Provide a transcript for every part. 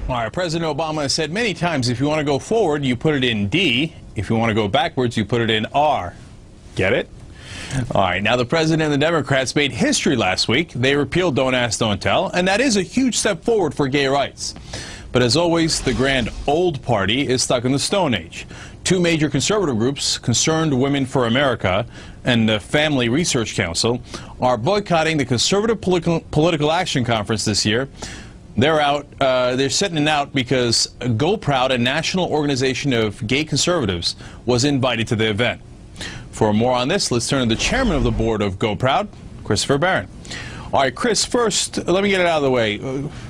All right, President Obama has said many times, if you want to go forward, you put it in D. If you want to go backwards, you put it in R. Get it? All right, now the president and the Democrats made history last week. They repealed Don't Ask, Don't Tell, and that is a huge step forward for gay rights. But as always, the grand old party is stuck in the Stone Age. Two major conservative groups, Concerned Women for America and the Family Research Council, are boycotting the Conservative Political Action Conference this year. They're out. They're sitting it out because Go Proud, a national organization of gay conservatives, was invited to the event. For more on this, let's turn to the chairman of the board of Go Proud, Christopher Barron. All right, Chris, first, let me get it out of the way.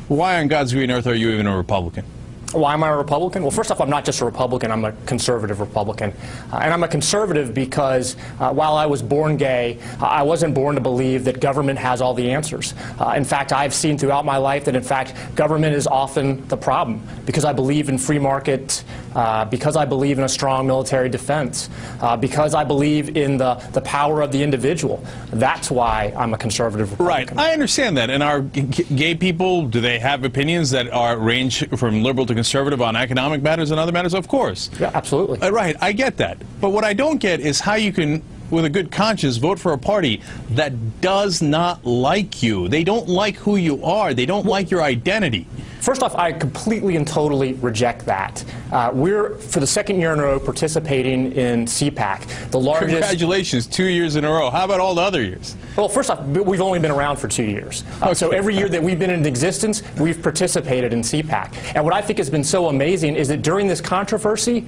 Why on God's green earth are you even a Republican? Why am I a Republican? Well, first off, I'm not just a Republican, I'm a conservative Republican. And I'm a conservative because while I was born gay, I wasn't born to believe that government has all the answers. In fact, I've seen throughout my life that, in fact, government is often the problem, because I believe in free market, because I believe in a strong military defense, because I believe in the power of the individual. That's why I'm a conservative Republican. Right. I understand that. And are gay people, do they have opinions that range from liberal to conservative on economic matters and other matters? Of course. Yeah, absolutely. Right, I get that. But what I don't get is how you can, with a good conscience, vote for a party that does not like you. They don't like who you are. They don't like your identity. First off, I completely and totally reject that. We're, for the second year in a row, participating in CPAC, the largest... Congratulations, 2 years in a row. How about all the other years? Well, first off, we've only been around for 2 years. So every year that we've been in existence, we've participated in CPAC. And what I think has been so amazing is that during this controversy,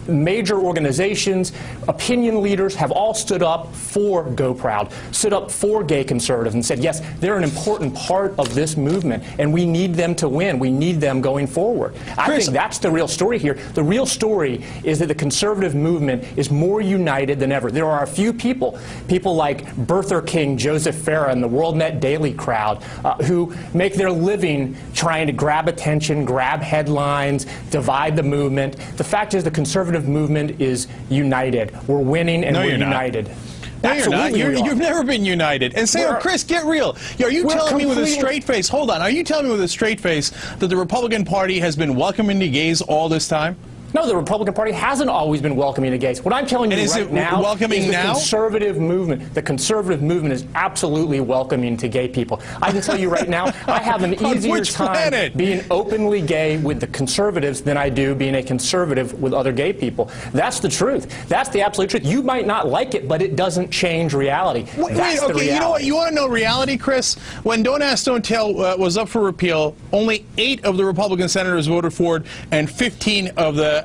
major organizations, opinion leaders have all stood up for Go Proud, stood up for gay conservatives and said, yes, they're an important part of this movement, and we need them to win. We need them going forward. I think that's the real story here. The real story is that the conservative movement is more united than ever. There are a few people like Bertha King, Joseph Farah, and the WorldNet Daily crowd who make their living trying to grab attention, grab headlines, divide the movement. The fact is the conservative movement is united. We're winning, and we're united. No, you're not. You've never been united. And say, Chris, get real. Are you telling me with a straight face, hold on, are you telling me with a straight face that the Republican Party has been welcoming the gays all this time? No, the Republican Party hasn't always been welcoming the gays. What I'm telling you right now is the conservative movement. The conservative movement is absolutely welcoming to gay people. I can tell you right now, I have an easier time being openly gay with the conservatives than I do being a conservative with other gay people. That's the truth. That's the absolute truth. You might not like it, but it doesn't change reality. That's the reality. You know what? You want to know reality, Chris? When Don't Ask, Don't Tell was up for repeal, only 8 of the Republican senators voted for it, and 15 of the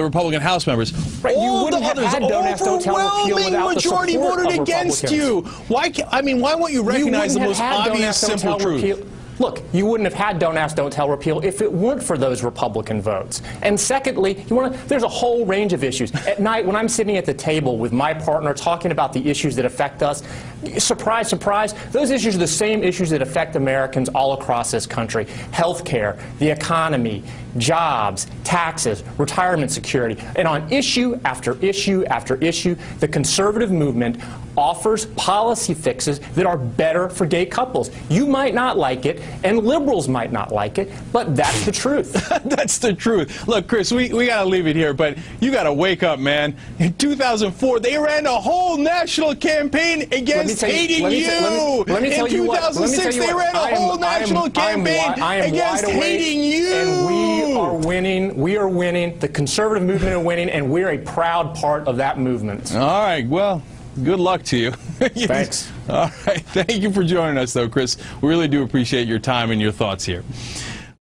Republican House members. Right, you wouldn't have had Don't Ask, Don't Tell repeal without the support majority voted against you. Why? I mean, why won't you recognize the most obvious, simple truth? Look, you wouldn't have had Don't Ask, Don't Tell repeal if it weren't for those Republican votes. And secondly, there's a whole range of issues. At night, when I'm sitting at the table with my partner talking about the issues that affect us, surprise, surprise, those issues are the same issues that affect Americans all across this country. Health care, the economy, jobs, taxes, retirement security. And on issue after issue after issue, the conservative movement offers policy fixes that are better for gay couples. You might not like it, and liberals might not like it, but that's the truth. That's the truth. Look, Chris, we got to leave it here, but you got to wake up, man. In 2004, they ran a whole national campaign against hating you. In 2006, they ran a whole national campaign against hating you. And we are winning. We are winning. The conservative movement are winning, and we're a proud part of that movement. All right, well, good luck to you. Thanks. All right. Thank you for joining us, though, Chris. We really do appreciate your time and your thoughts here.